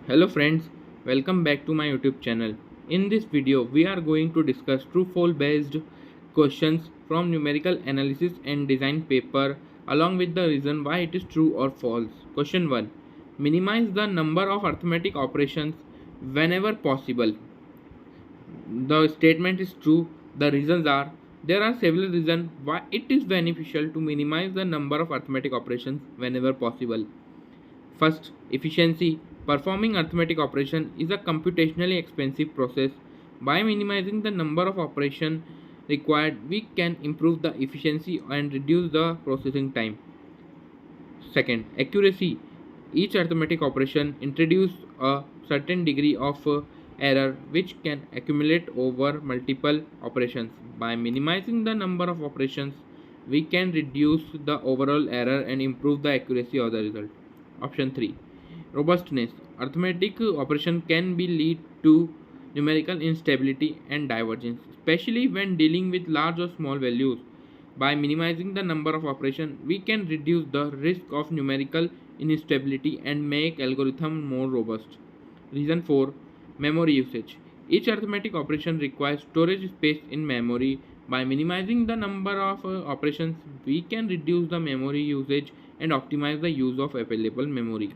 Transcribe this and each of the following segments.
Hello friends, welcome back to my YouTube channel. In this video, we are going to discuss true-false based questions from numerical analysis and design paper along with the reason why it is true or false. Question 1. Minimize the number of arithmetic operations whenever possible. The statement is true. The reasons are there are several reasons why it is beneficial to minimize the number of arithmetic operations whenever possible. First, efficiency. Performing arithmetic operation is a computationally expensive process. By minimizing the number of operations required, we can improve the efficiency and reduce the processing time. Second, accuracy. Each arithmetic operation introduces a certain degree of error which can accumulate over multiple operations. By minimizing the number of operations, we can reduce the overall error and improve the accuracy of the result. Option 3. Robustness. Arithmetic operation can be lead to numerical instability and divergence, especially when dealing with large or small values. By minimizing the number of operations, we can reduce the risk of numerical instability and make algorithm more robust. Reason 4. Memory usage. Each arithmetic operation requires storage space in memory. By minimizing the number of operations, we can reduce the memory usage and optimize the use of available memory.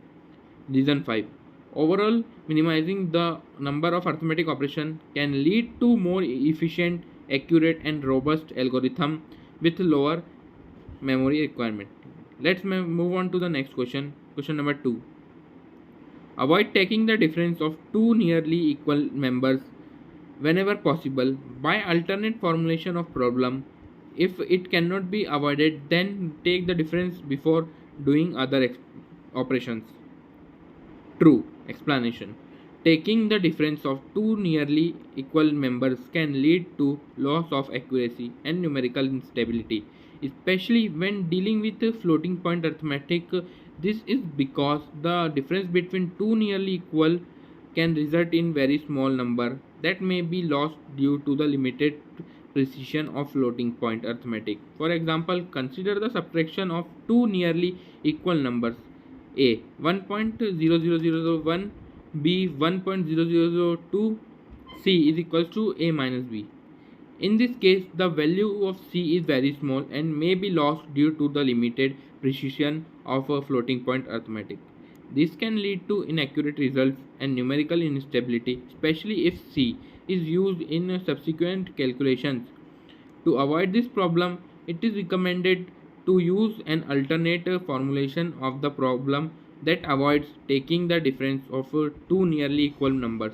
Reason 5. Overall, minimizing the number of arithmetic operations can lead to more efficient, accurate, and robust algorithm with lower memory requirement. Let's move on to the next question. Question number 2. Avoid taking the difference of two nearly equal members whenever possible by alternate formulation of problem. If it cannot be avoided, then take the difference before doing other operations. True. Explanation. Taking the difference of two nearly equal members can lead to loss of accuracy and numerical instability, especially when dealing with floating point arithmetic. This is because the difference between two nearly equal can result in very small number that may be lost due to the limited precision of floating point arithmetic. For example, consider the subtraction of two nearly equal numbers a 1.00001, b 1.0002, c is equals to a minus b. In this case, the value of c is very small and may be lost due to the limited precision of a floating point arithmetic. This can lead to inaccurate results and numerical instability, especially if c is used in subsequent calculations. To avoid this problem, it is recommended to use an alternate formulation of the problem that avoids taking the difference of two nearly equal numbers.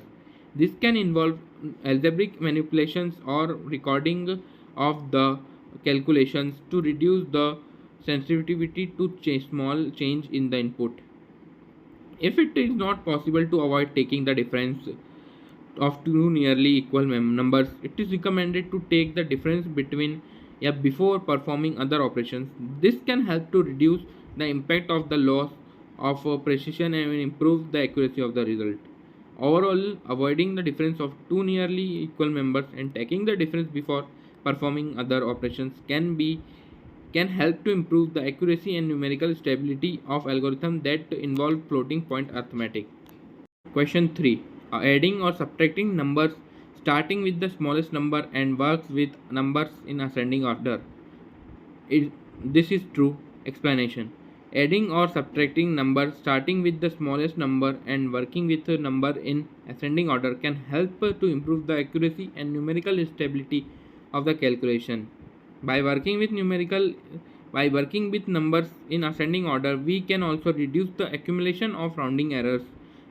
This can involve algebraic manipulations or recording of the calculations to reduce the sensitivity to small change in the input. If it is not possible to avoid taking the difference of two nearly equal numbers, it is recommended to take the difference between before performing other operations. This can help to reduce the impact of the loss of precision and improve the accuracy of the result. Overall, avoiding the difference of two nearly equal members and taking the difference before performing other operations can help to improve the accuracy and numerical stability of algorithms that involve floating point arithmetic. Question 3. Adding or subtracting numbers starting with the smallest number and works with numbers in ascending order. This is true. Explanation. Adding or subtracting numbers starting with the smallest number and working with a number in ascending order can help to improve the accuracy and numerical stability of the calculation. By working with numbers in ascending order, we can also reduce the accumulation of rounding errors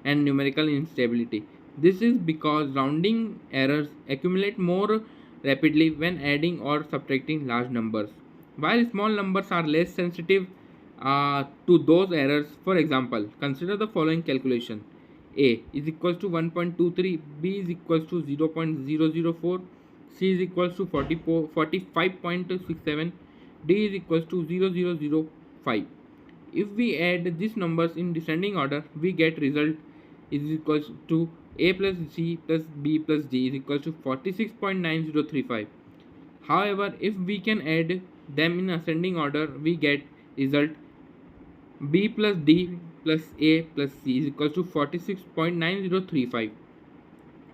and numerical instability. This is because rounding errors accumulate more rapidly when adding or subtracting large numbers, while small numbers are less sensitive to those errors. For example, consider the following calculation: a is equals to 1.23, b is equals to 0.004, c is equals to 45.67, d is equals to 0005. If we add these numbers in descending order, we get result is equals to a plus c plus b plus d is equals to 46.9035. However, if we can add them in ascending order, we get result b plus d plus A plus C is equals to 46.9035.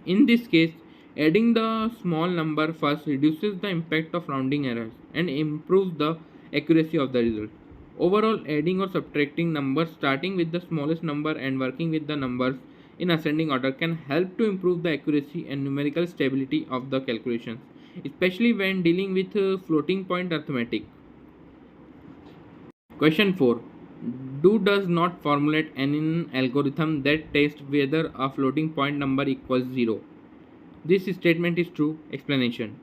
In this case, adding the small number first reduces the impact of rounding errors and improves the accuracy of the result. Overall, adding or subtracting numbers starting with the smallest number and working with the numbers in ascending order can help to improve the accuracy and numerical stability of the calculations, especially when dealing with floating point arithmetic. Question 4. Do does not formulate an algorithm that tests whether a floating point number equals 0. This statement is true. Explanation.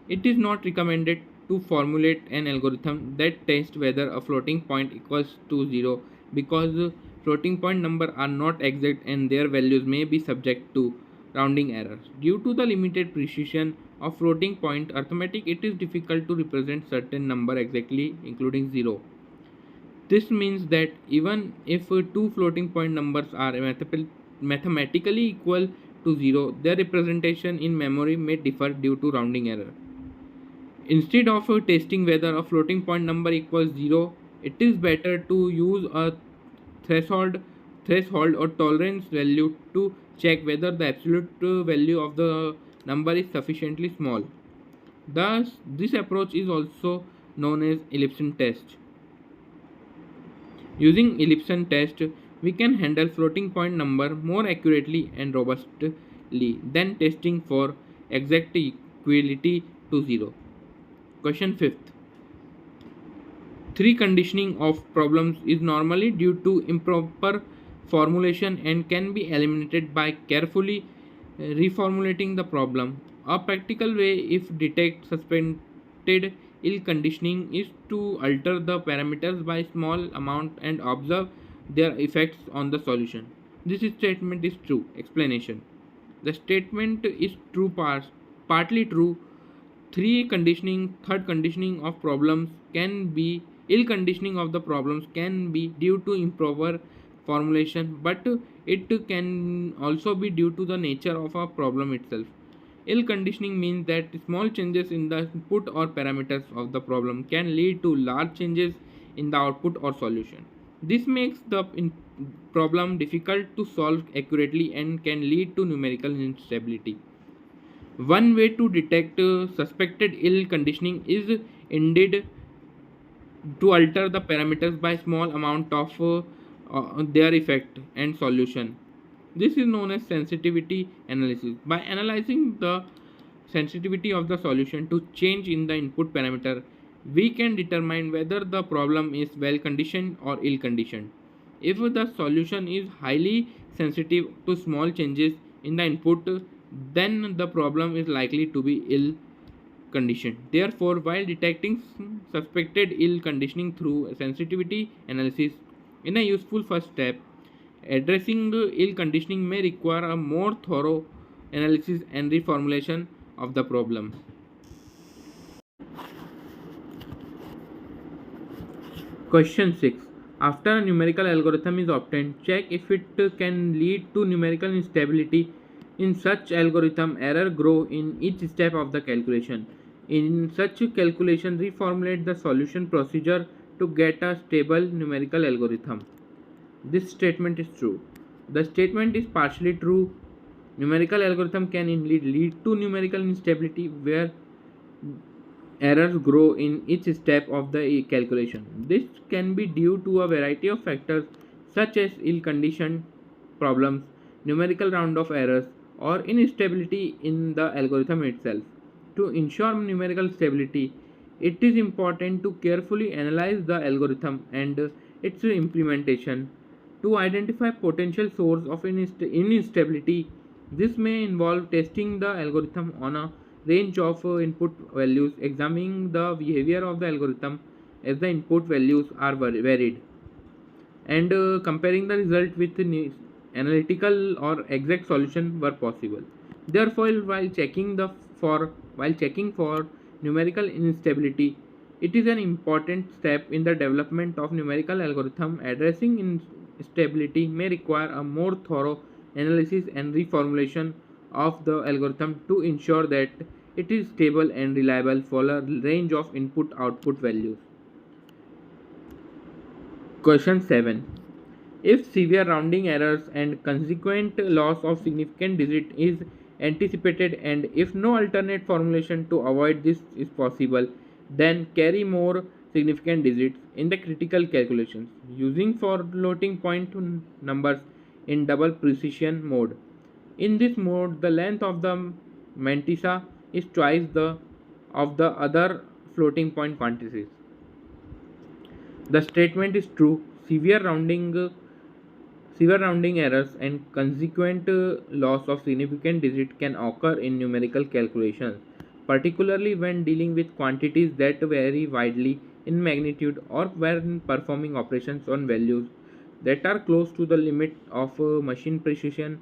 It is not recommended to formulate an algorithm that tests whether a floating point equals to 0 because floating point numbers are not exact and their values may be subject to rounding errors. Due to the limited precision of floating point arithmetic, it is difficult to represent certain number exactly, including 0. This means that even if two floating point numbers are mathematically equal to 0, their representation in memory may differ due to rounding error. Instead of testing whether a floating point number equals 0, it is better to use a threshold, threshold or tolerance value to check whether the absolute value of the number is sufficiently small. Thus, this approach is also known as ellipse test. Using ellipse test, we can handle floating point number more accurately and robustly than testing for exact equality to 0. Question 5th. Three conditioning of problems is normally due to improper formulation and can be eliminated by carefully reformulating the problem. A practical way if detect suspected ill conditioning is to alter the parameters by small amount and observe their effects on the solution. This statement is true. Explanation. The statement is true partly true. Third conditioning of problems can be ill conditioning of the problems can be due to improper formulation, but it can also be due to the nature of a problem itself. Ill conditioning means that small changes in the input or parameters of the problem can lead to large changes in the output or solution. This makes the problem difficult to solve accurately and can lead to numerical instability. One way to detect suspected ill conditioning is indeed to alter the parameters by small amount of their effect and solution. This is known as sensitivity analysis. By analyzing the sensitivity of the solution to change in the input parameter, we can determine whether the problem is well conditioned or ill conditioned. If the solution is highly sensitive to small changes in the input, then the problem is likely to be ill conditioned. Therefore, while detecting suspected ill conditioning through sensitivity analysis in a useful first step, addressing ill conditioning may require a more thorough analysis and reformulation of the problem. Question 6. After a numerical algorithm is obtained, check if it can lead to numerical instability. In such algorithm, error grow in each step of the calculation. In such calculation, reformulate the solution procedure to get a stable numerical algorithm. This statement is true. The statement is partially true. Numerical algorithm can indeed lead to numerical instability where errors grow in each step of the calculation. This can be due to a variety of factors such as ill-conditioned problems, numerical round of errors, or instability in the algorithm itself. To ensure numerical stability, it is important to carefully analyze the algorithm and its implementation to identify potential source of instability. This may involve testing the algorithm on a range of input values, examining the behavior of the algorithm as the input values are varied, and comparing the result with analytical or exact solution where possible. Therefore, while checking for numerical instability, it is an important step in the development of numerical algorithm. Addressing instability may require a more thorough analysis and reformulation of the algorithm to ensure that it is stable and reliable for a range of input output values. Question 7. If severe rounding errors and consequent loss of significant digit is anticipated, and if no alternate formulation to avoid this is possible, then carry more significant digits in the critical calculations using floating point numbers in double precision mode. In this mode, the length of the mantissa is twice the of the other floating point quantities. The statement is true. Severe rounding errors and consequent loss of significant digit can occur in numerical calculations, particularly when dealing with quantities that vary widely in magnitude or when performing operations on values that are close to the limit of machine precision.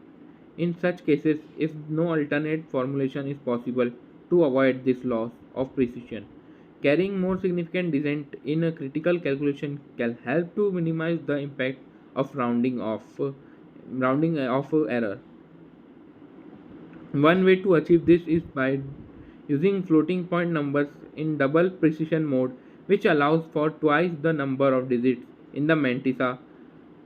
In such cases, if no alternate formulation is possible to avoid this loss of precision, carrying more significant dissent in a critical calculation can help to minimize the impact of rounding off error. One way to achieve this is by using floating point numbers in double precision mode, which allows for twice the number of digits in the mantissa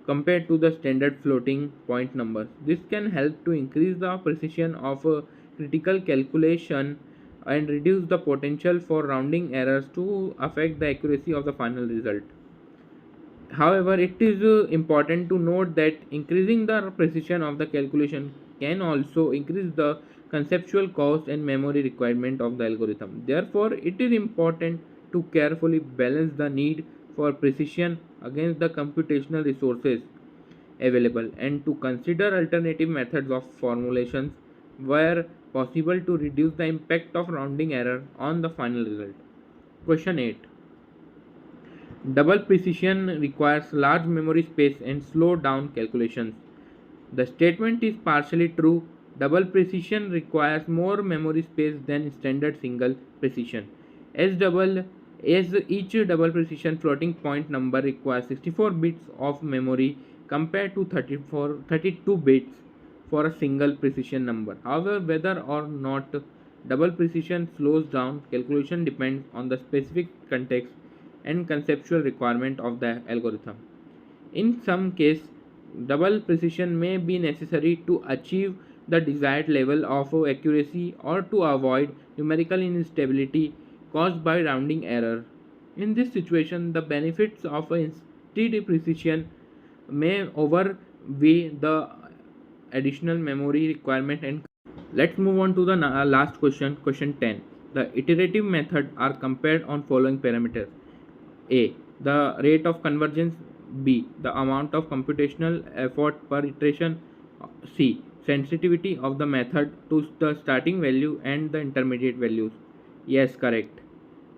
compared to the standard floating point numbers. This can help to increase the precision of a critical calculation and reduce the potential for rounding errors to affect the accuracy of the final result. However, it is important to note that increasing the precision of the calculation can also increase the conceptual cost and memory requirement of the algorithm. Therefore, it is important to carefully balance the need for precision against the computational resources available and to consider alternative methods of formulations where possible to reduce the impact of rounding error on the final result. Question 8. Double precision requires large memory space and slow down calculations. The statement is partially true. Double precision requires more memory space than standard single precision. As double as each double precision floating point number requires 64 bits of memory compared to 32 bits for a single precision number. However, whether or not double precision slows down calculation depends on the specific context and conceptual requirement of the algorithm. In some cases, double precision may be necessary to achieve the desired level of accuracy or to avoid numerical instability caused by rounding error. In this situation, the benefits of instead precision may outweigh the additional memory requirement. And let's move on to the last question, question 10. The iterative method are compared on following parameters: A. The rate of convergence. B. The amount of computational effort per iteration. C. Sensitivity of the method to the starting value and the intermediate values. Yes, correct.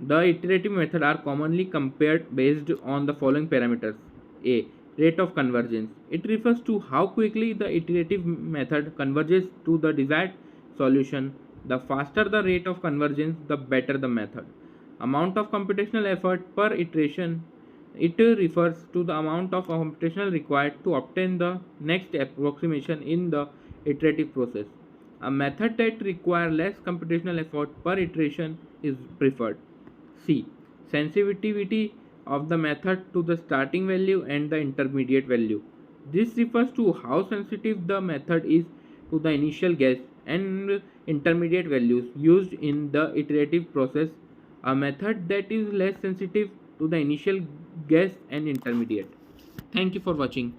The iterative method are commonly compared based on the following parameters. A. Rate of convergence. It refers to how quickly the iterative method converges to the desired solution. The faster the rate of convergence, the better the method. Amount of computational effort per iteration. It refers to the amount of computational required to obtain the next approximation in the iterative process. A method that requires less computational effort per iteration is preferred. C. Sensitivity of the method to the starting value and the intermediate value. This refers to how sensitive the method is to the initial guess and intermediate values used in the iterative process. A method that is less sensitive to the initial guess and intermediate. Thank you for watching.